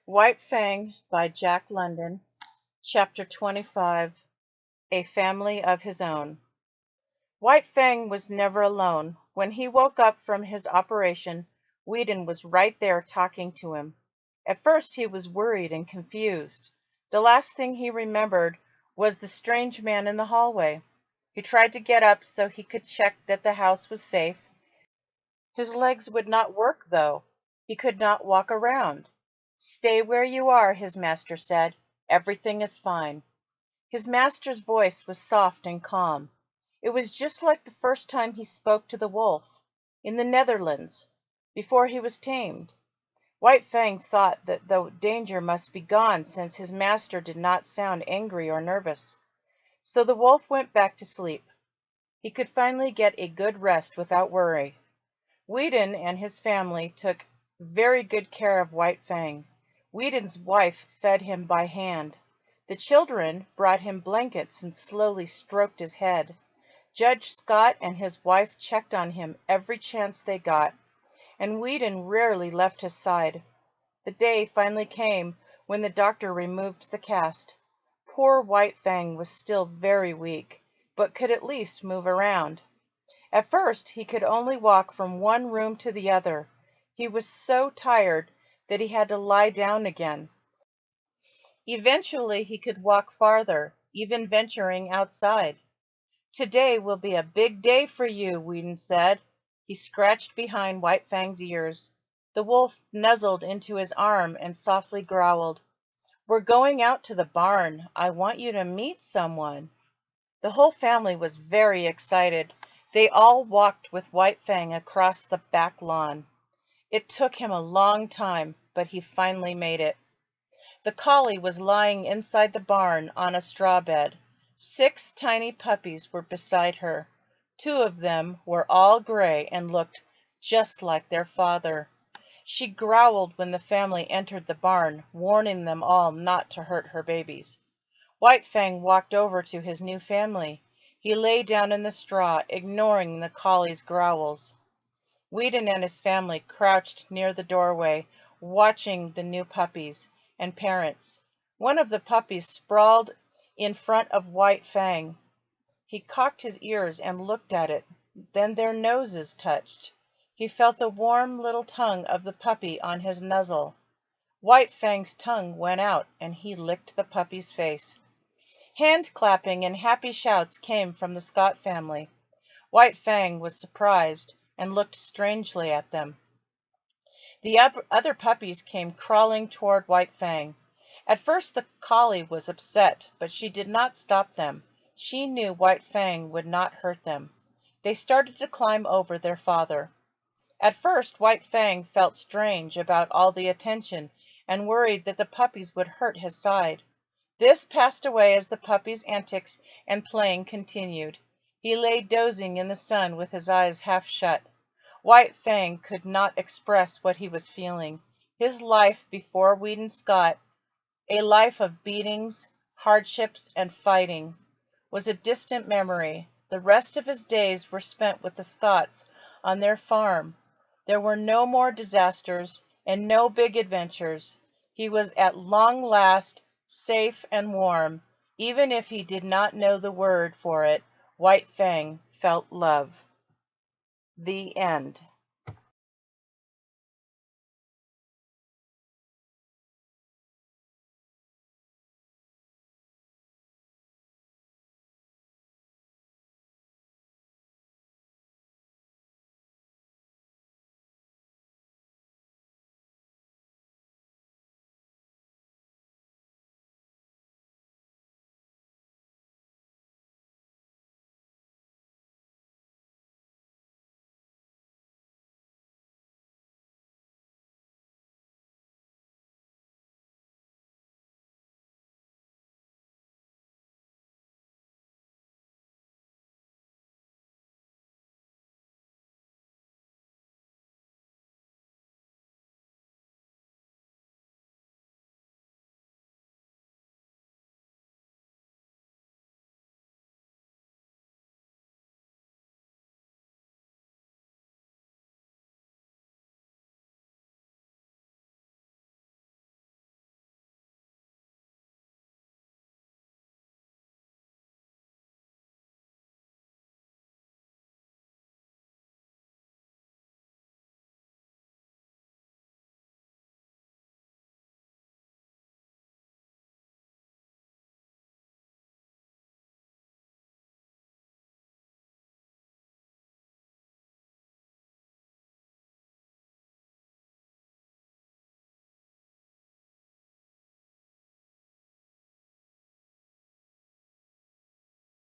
White Fang by Jack London, Chapter 25, A Family of His Own. White Fang was never alone. When he woke up from his operation, Whedon was right there talking to him. At first he was worried and confused. The last thing he remembered was the strange man in the hallway. He tried to get up so he could check that the house was safe. His legs would not work, though. He could not walk around. "Stay where you are," his master said. "Everything is fine." His master's voice was soft and calm. It was just like the first time he spoke to the wolf, in the Netherlands, before he was tamed. White Fang thought that the danger must be gone since his master did not sound angry or nervous. So the wolf went back to sleep. He could finally get a good rest without worry. Whedon and his family took very good care of White Fang. Whedon's wife fed him by hand. The children brought him blankets and slowly stroked his head. Judge Scott and his wife checked on him every chance they got, and Whedon rarely left his side. The day finally came when the doctor removed the cast. Poor White Fang was still very weak, but could at least move around. At first he could only walk from one room to the other. He was so tired that he had to lie down again. Eventually he could walk farther, even venturing outside. "Today will be a big day for you," Whedon said. He scratched behind White Fang's ears. The wolf nuzzled into his arm and softly growled, "We're going out to the barn. I want you to meet someone." The whole family was very excited. They all walked with White Fang across the back lawn. It took him a long time, but he finally made it. The collie was lying inside the barn on a straw bed. 6 tiny puppies were beside her. 2 of them were all gray and looked just like their father. She growled when the family entered the barn, warning them all not to hurt her babies. White Fang walked over to his new family. He lay down in the straw, ignoring the collie's growls. Whedon and his family crouched near the doorway, watching the new puppies and parents. One of the puppies sprawled in front of White Fang. He cocked his ears and looked at it. Then their noses touched. He felt the warm little tongue of the puppy on his muzzle. White Fang's tongue went out and he licked the puppy's face. Hand clapping and happy shouts came from the Scott family. White Fang was surprised and looked strangely at them. The other puppies came crawling toward White Fang. At first the collie was upset, but she did not stop them. She knew White Fang would not hurt them. They started to climb over their father. At first White Fang felt strange about all the attention and worried that the puppies would hurt his side. This passed away as the puppy's antics and playing continued. He lay dozing in the sun with his eyes half shut. White Fang could not express what he was feeling. His life before Whedon Scott, a life of beatings, hardships, and fighting, was a distant memory. The rest of his days were spent with the Scotts on their farm. There were no more disasters and no big adventures. He was at long last safe and warm. Even if he did not know the word for it, White Fang felt love. The end.